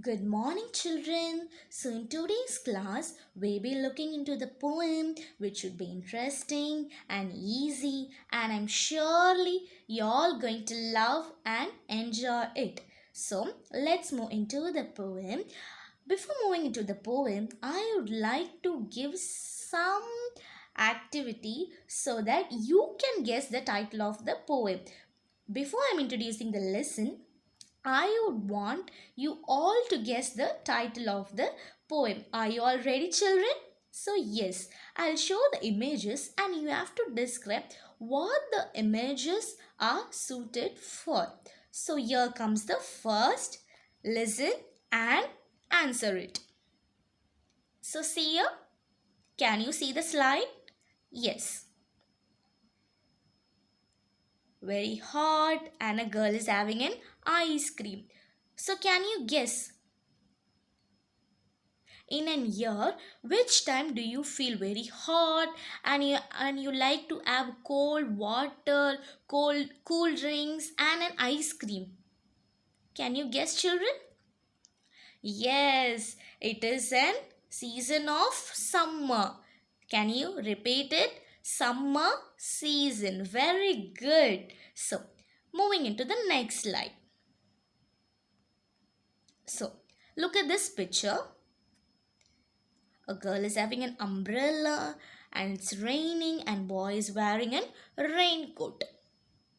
Good morning, children. So, in today's class, we'll be looking into the poem which should be interesting and easy, and I'm surely you're all going to love and enjoy it. So, let's move into the poem. Before moving into the poem, I would like to give some activity so that you can guess the title of the poem. Before I'm introducing the lesson, I would want you all to guess the title of the poem. Are you all ready, children? So, yes, I'll show the images and you have to describe what the images are suited for. So, here comes the first. Listen and answer it. So, see here. Can you see the slide? Yes. Very hot, and a girl is having an ice cream. So, can you guess in an year which time do you feel very hot and you like to have cold water, cool drinks and an ice cream? Can you guess, children? Yes, it is an season of summer. Can you repeat it? Summer season. Very good. So, moving into the next slide. So, look at this picture. A girl is having an umbrella and it's raining and boy is wearing a raincoat.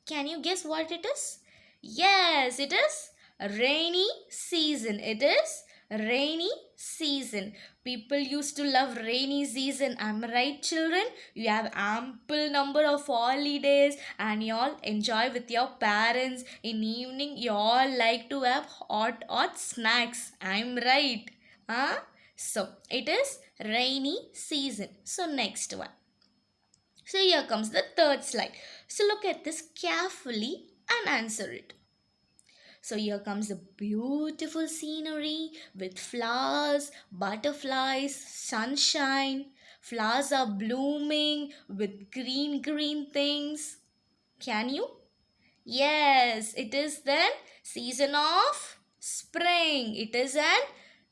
Can you guess what it is? Yes, it is rainy season. It is rainy season. People used to love rainy season. Am I right, children? You have ample number of holidays and you all enjoy with your parents. In evening, you all like to have hot snacks. I'm right. Huh? So, it is rainy season. So, next one. So, here comes the third slide. So, look at this carefully and answer it. So, here comes the beautiful scenery with flowers, butterflies, sunshine. Flowers are blooming with green things. Can you? Yes, it is then season of spring. It is an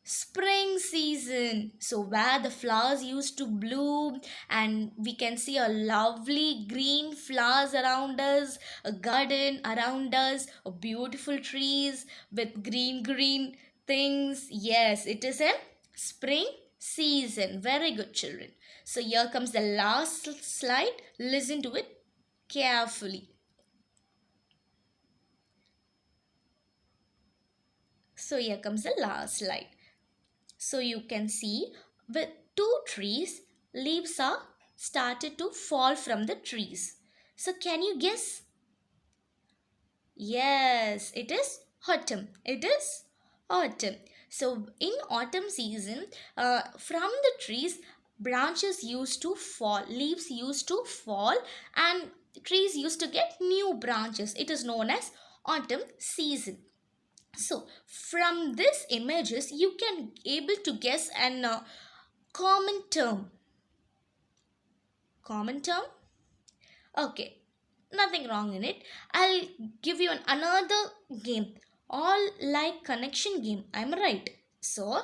spring season. So where the flowers used to bloom and we can see a lovely green flowers around us, a garden around us, a beautiful trees with green things. Yes, it is a spring season. Very good, children. So here comes the last slide. Listen to it carefully. So here comes the last slide. So you can see with two trees, leaves are started to fall from the trees. So can you guess? Yes, it is autumn. It is autumn. So in autumn season, from the trees, branches used to fall, leaves used to fall, and trees used to get new branches. It is known as autumn season. So from this images you can able to guess an common term. Common term? Okay, nothing wrong in it. I'll give you another game. All like connection game. I'm right. So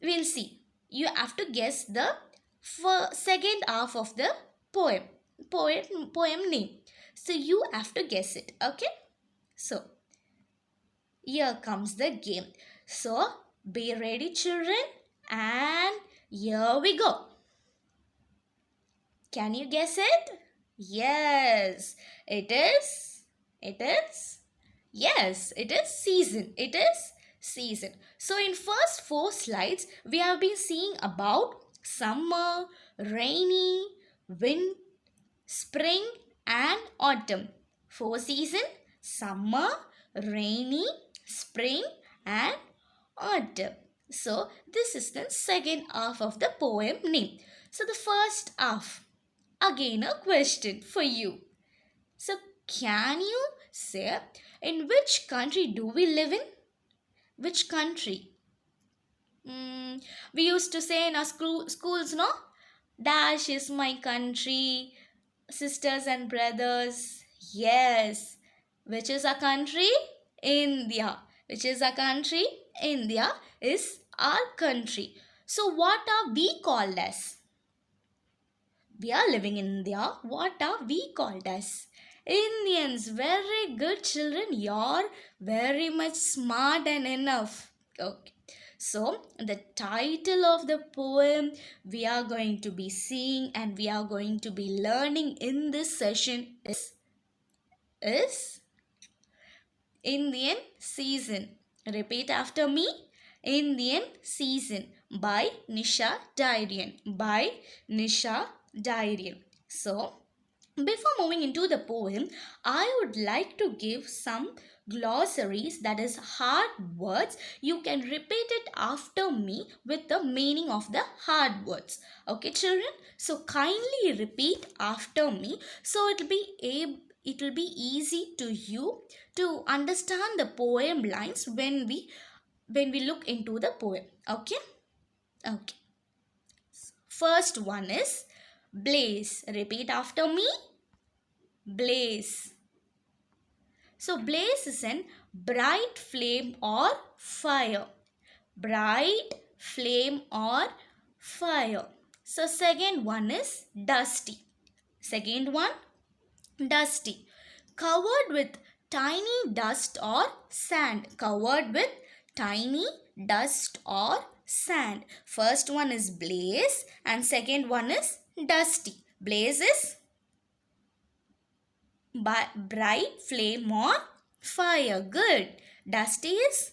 we'll see. You have to guess the second half of the poem. Poem name. So you have to guess it. Okay. So here comes the game. So, be ready, children, and here we go. Can you guess it? Yes, it is. It is. Yes, it is season. It is season. So, in first four slides, we have been seeing about summer, rainy, wind, spring, and autumn. Four season: summer, rainy, spring, and autumn. So this is the second half of the poem name. So the first half, again a question for you. So can you say in which country do we live in? Which country? We used to say in our schools, no? Dash is my country, sisters and brothers. Yes. Which is our country? India. Which is our country? India is our country. So what are we called as? We are living in India. What are we called as? Indians. Very good children. You're very much smart and enough. Okay. So, the title of the poem we are going to be seeing and we are going to be learning in this session is Indian Season. Repeat after me. Indian Season by Nisha Darian. By Nisha Darian. So, before moving into the poem, I would like to give some glossaries, that is hard words. You can repeat it after me with the meaning of the hard words. Okay, children? So kindly repeat after me so it will be easy to you to understand the poem lines when we look into the poem. Okay? Okay. First one is blaze. Repeat after me. Blaze. So blaze is an bright flame or fire. Bright flame or fire. So second one is dusty. Second one, dusty. Covered with tiny dust or sand. Covered with tiny dust or sand. First one is blaze and second one is dusty. Blaze is bright flame or fire. Good. Dusty is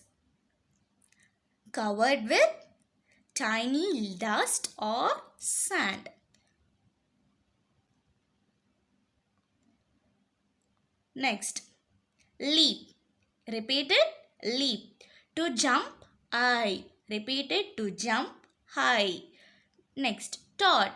covered with tiny dust or sand. Next, leap. Repeat it. Leap. To jump high. Repeat it. To jump high. Next, toad.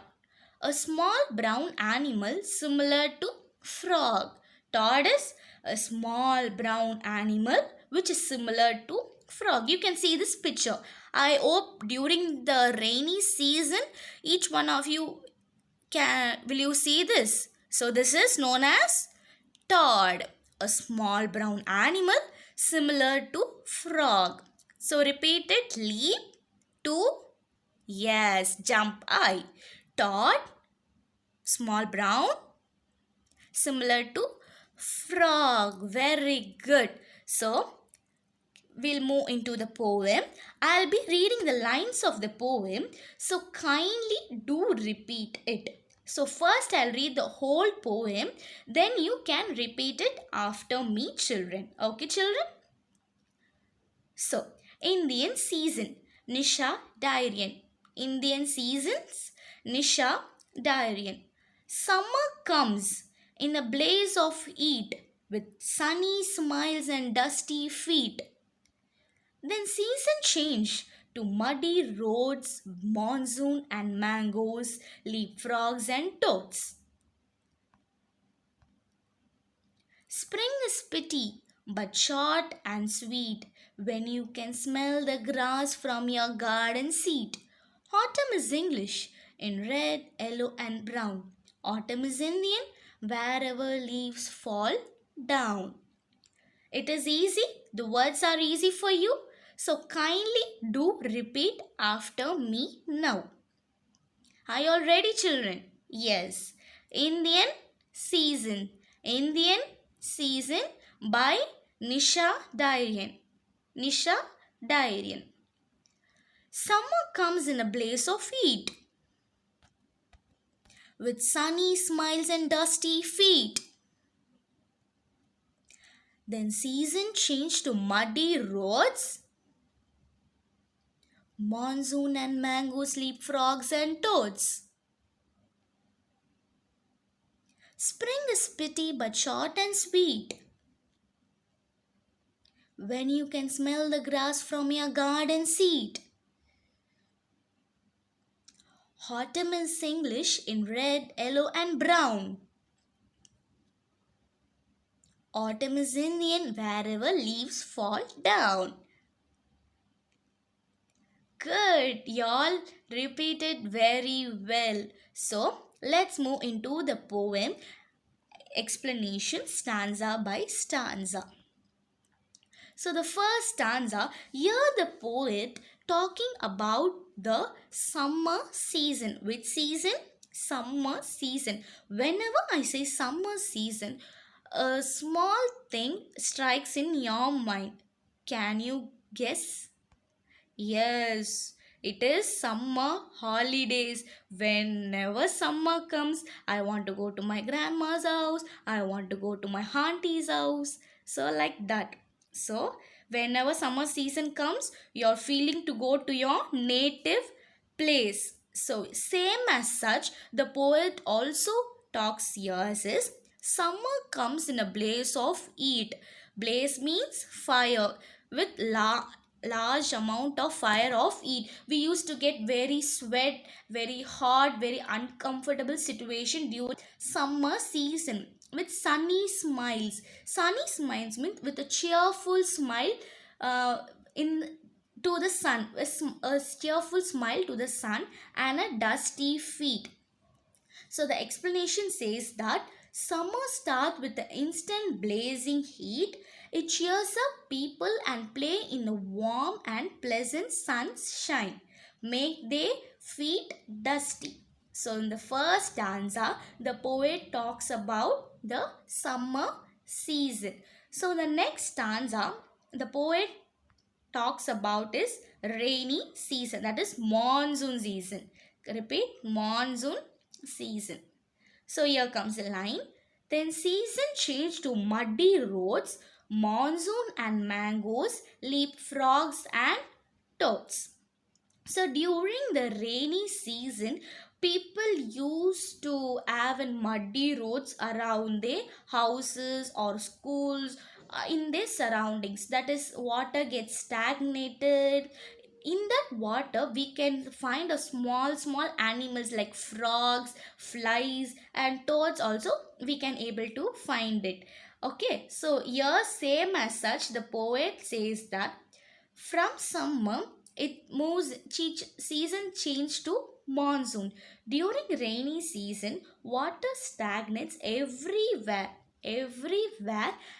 A small brown animal similar to frog. Toad is a small brown animal which is similar to frog. You can see this picture. I hope during the rainy season each one of you will you see this. So this is known as toad, a small brown animal similar to frog. So repeat it. Leap to, yes, jump high. Toad, small brown, similar to frog. Very good. So we'll move into the poem. I'll be reading the lines of the poem, so kindly do repeat it. So first I'll read the whole poem, then you can repeat it after me, children. Okay, children? So, Indian season, Nisha Darian. Indian seasons, Nisha Darian. Summer comes in a blaze of heat with sunny smiles and dusty feet. Then season change to muddy roads, monsoon and mangoes, leapfrogs and toads. Spring is pretty but short and sweet when you can smell the grass from your garden seat. Autumn is English in red, yellow and brown. Autumn is Indian wherever leaves fall down. It is easy. The words are easy for you. So kindly do repeat after me now. Are you all ready, children? Yes. Indian season. Indian season by Nisha Darian. Nisha Darian. Summer comes in a blaze of heat with sunny smiles and dusty feet. Then season changed to muddy roads, monsoon and mangoes, leapfrogs and toads. Spring is pretty but short and sweet when you can smell the grass from your garden seat. Autumn is English in red, yellow and brown. Autumn is Indian wherever leaves fall down. Good, y'all repeated very well. So, let's move into the poem explanation stanza by stanza. So the first stanza, here the poet talking about the summer season. Which season? Summer season. Whenever I say summer season, a small thing strikes in your mind. Can you guess? Yes, it is summer holidays. Whenever summer comes, I want to go to my grandma's house, I want to go to my auntie's house. So, like that. So, whenever summer season comes, you're feeling to go to your native place. So, same as such, the poet also talks here says summer comes in a blaze of heat. Blaze means fire with large amount of fire of heat. We used to get very sweat, very hot, very uncomfortable situation during summer season with sunny smiles. Sunny smiles means with a cheerful smile uh, in to the sun, a cheerful smile to the sun and a dusty feet. So the explanation says that summer starts with the instant blazing heat. It cheers up people and play in the warm and pleasant sunshine. Make their feet dusty. So in the first stanza, the poet talks about the summer season. So the next stanza, the poet talks about is rainy season, that is monsoon season. Repeat, monsoon season. So here comes the line. Then season changed to muddy roads, monsoon and mangoes, leap frogs and toads. So during the rainy season, people used to have in muddy roads around their houses or schools, in their surroundings. That is, water gets stagnated. In that water, we can find a small animals like frogs, flies, and toads. Also, we can able to find it. Okay, so here same as such, the poet says that from summer, it moves season change to monsoon. During rainy season, water stagnates everywhere,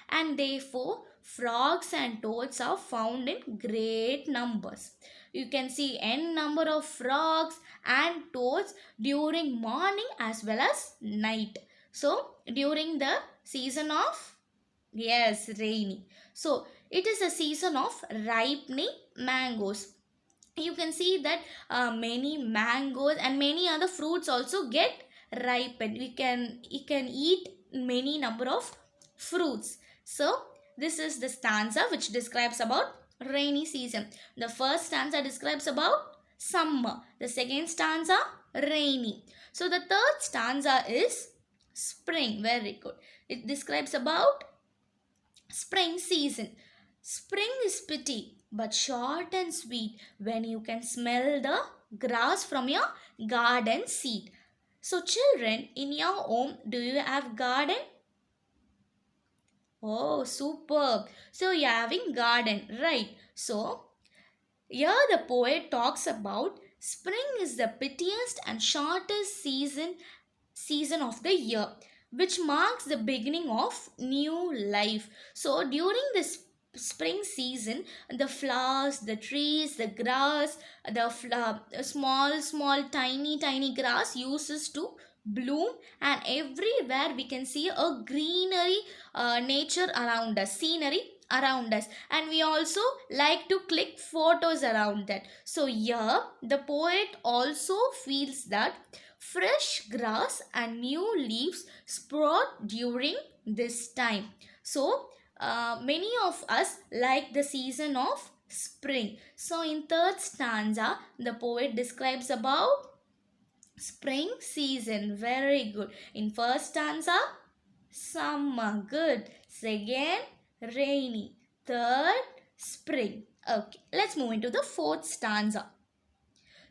and therefore frogs and toads are found in great numbers. You can see n number of frogs and toads during morning as well as night. So during the season of, yes, rainy. So it is a season of ripening mangoes. You can see that many mangoes and many other fruits also get ripened. You can eat many number of fruits. So this is the stanza which describes about rainy season. The first stanza describes about summer. The second stanza rainy. So the third stanza is spring. Very good. It describes about spring season. Spring is pretty but short and sweet when you can smell the grass from your garden seat. So, children, in your home, do you have garden? Oh, superb. So, you're having garden, right? So, here the poet talks about spring is the prettiest and shortest season of the year, which marks the beginning of new life. So during this spring season, the flowers, the trees, the grass, the small tiny grass uses to bloom, and everywhere we can see a greenery, nature around us, scenery around us, and we also like to click photos around that. So here the poet also feels that fresh grass and new leaves sprout during this time. So many of us like the season of spring. So in third stanza, the poet describes about spring season. Very good. In first stanza, summer. Good. Second, rainy. Third, spring. Okay, let's move into the fourth stanza.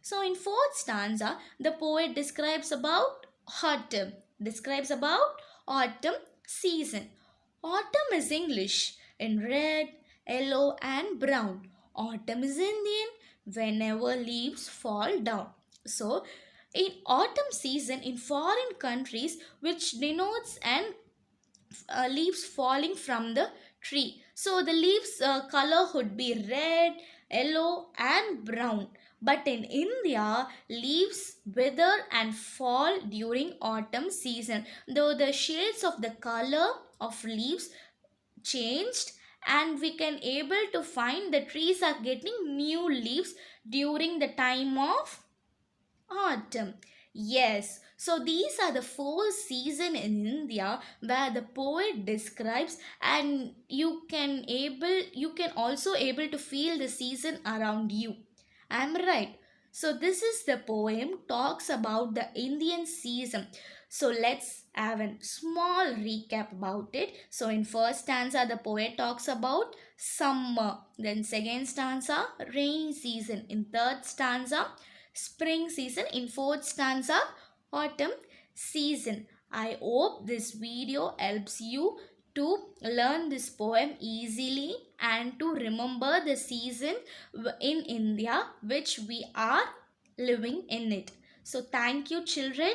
So in fourth stanza, the poet describes about autumn. Describes about autumn season. Autumn is English in red, yellow and brown. Autumn is Indian whenever leaves fall down. So in autumn season in foreign countries, which denotes an leaves falling from the tree. So the leaves color would be red, yellow and brown. But in India, leaves wither and fall during autumn season. Though the shades of the color of leaves changed, and we can able to find the trees are getting new leaves during the time of autumn. Yes, so these are the four seasons in India where the poet describes, and you can also able to feel the season around you. I'm right. So this is the poem talks about the Indian season. So let's have a small recap about it. So in first stanza the poet talks about summer, then second stanza rainy season, in third stanza spring season, in fourth stanza autumn season. I hope this video helps you to learn this poem easily and to remember the season in India which we are living in it. So thank you children.